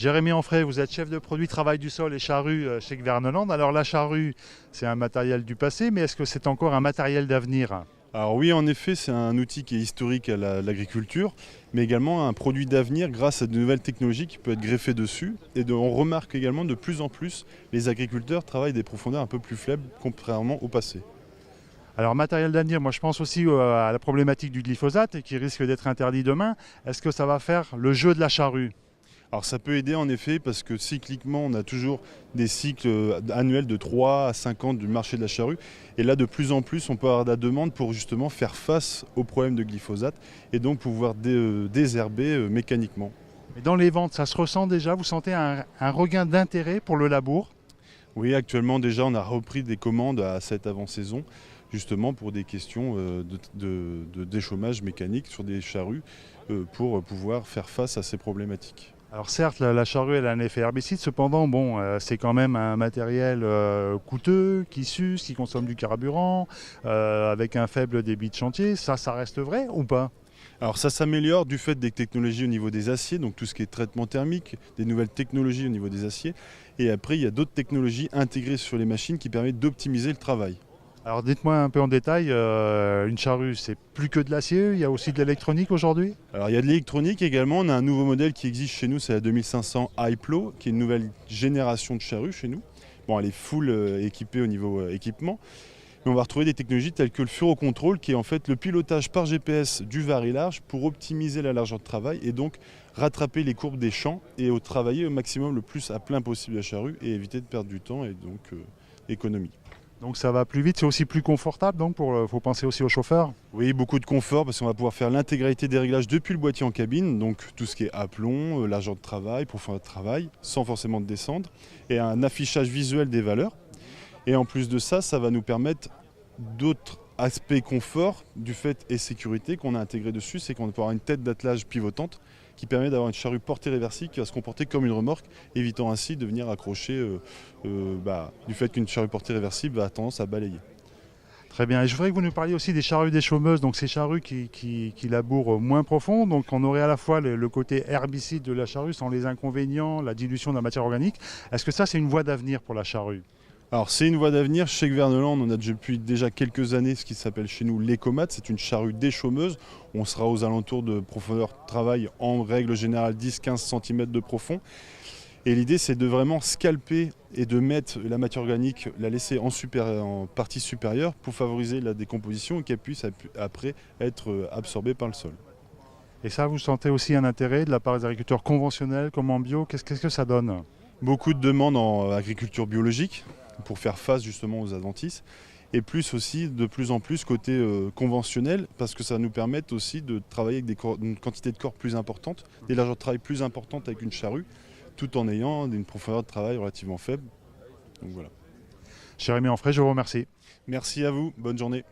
Jérémy Onfray, vous êtes chef de produit travail du sol et charrue chez Gverneland. Alors la charrue, c'est un matériel du passé, mais est-ce que c'est encore un matériel d'avenir? Alors oui, en effet, c'est un outil qui est historique à l'agriculture, mais également un produit d'avenir grâce à de nouvelles technologies qui peuvent être greffées dessus. On remarque également de plus en plus, les agriculteurs travaillent des profondeurs un peu plus faibles, contrairement au passé. Alors matériel d'avenir, moi je pense aussi à la problématique du glyphosate qui risque d'être interdit demain. Est-ce que ça va faire le jeu de la charrue? Alors ça peut aider en effet parce que cycliquement on a toujours des cycles annuels de 3 à 5 ans du marché de la charrue. Et là de plus en plus on peut avoir de la demande pour justement faire face aux problèmes de glyphosate et donc pouvoir désherber mécaniquement. Et dans les ventes, ça se ressent déjà? Vous sentez un regain d'intérêt pour le labour? Oui, actuellement déjà on a repris des commandes à cette avant-saison justement pour des questions de déchômage mécanique sur des charrues pour pouvoir faire face à ces problématiques. Alors certes, la charrue elle a un effet herbicide, cependant, bon, c'est quand même un matériel coûteux, qui s'use, qui consomme du carburant, avec un faible débit de chantier. Ça reste vrai ou pas? Alors ça s'améliore du fait des technologies au niveau des aciers, donc tout ce qui est traitement thermique, des nouvelles technologies au niveau des aciers. Et après, il y a d'autres technologies intégrées sur les machines qui permettent d'optimiser le travail. Alors dites-moi un peu en détail, une charrue, c'est plus que de l'acier, il y a aussi de l'électronique aujourd'hui? Alors il y a de l'électronique également, on a un nouveau modèle qui existe chez nous, c'est la 2500 iPlo, qui est une nouvelle génération de charrue chez nous. Bon, elle est full équipée au niveau équipement, mais on va retrouver des technologies telles que le furocontrol, qui est en fait le pilotage par GPS du varilage pour optimiser la largeur de travail et donc rattraper les courbes des champs et travailler au maximum le plus à plein possible la charrue et éviter de perdre du temps et donc économie. Donc ça va plus vite, c'est aussi plus confortable, donc faut penser aussi aux chauffeurs. Oui, beaucoup de confort parce qu'on va pouvoir faire l'intégralité des réglages depuis le boîtier en cabine, donc tout ce qui est aplomb, largeur de travail, profondeur de travail, sans forcément descendre, et un affichage visuel des valeurs. Et en plus de ça, ça va nous permettre d'autres aspects confort du fait et sécurité qu'on a intégré dessus, c'est qu'on va avoir une tête d'attelage pivotante qui permet d'avoir une charrue portée réversible qui va se comporter comme une remorque, évitant ainsi de venir accrocher du fait qu'une charrue portée réversible a tendance à balayer. Très bien, et je voudrais que vous nous parliez aussi des charrues déchaumeuses, donc ces charrues qui labourent moins profond, donc on aurait à la fois le côté herbicide de la charrue sans les inconvénients, la dilution de la matière organique. Est-ce que ça c'est une voie d'avenir pour la charrue? Alors c'est une voie d'avenir. Chez Gverneland, on a depuis déjà quelques années ce qui s'appelle chez nous l'écomat. C'est une charrue déchaumeuse. On sera aux alentours de profondeur de travail en règle générale 10-15 cm de profond. Et l'idée c'est de vraiment scalper et de mettre la matière organique, la laisser en partie supérieure pour favoriser la décomposition et qu'elle puisse après être absorbée par le sol. Et ça, vous sentez aussi un intérêt de la part des agriculteurs conventionnels comme en bio? Qu'est-ce que ça donne? Beaucoup de demandes en agriculture biologique pour faire face justement aux adventices et plus aussi de plus en plus côté conventionnel parce que ça nous permet aussi de travailler avec une quantité de corps plus importante, des largeurs de travail plus importantes avec une charrue tout en ayant une profondeur de travail relativement faible. Donc voilà. Jérémy Onfray, je vous remercie. Merci à vous, bonne journée.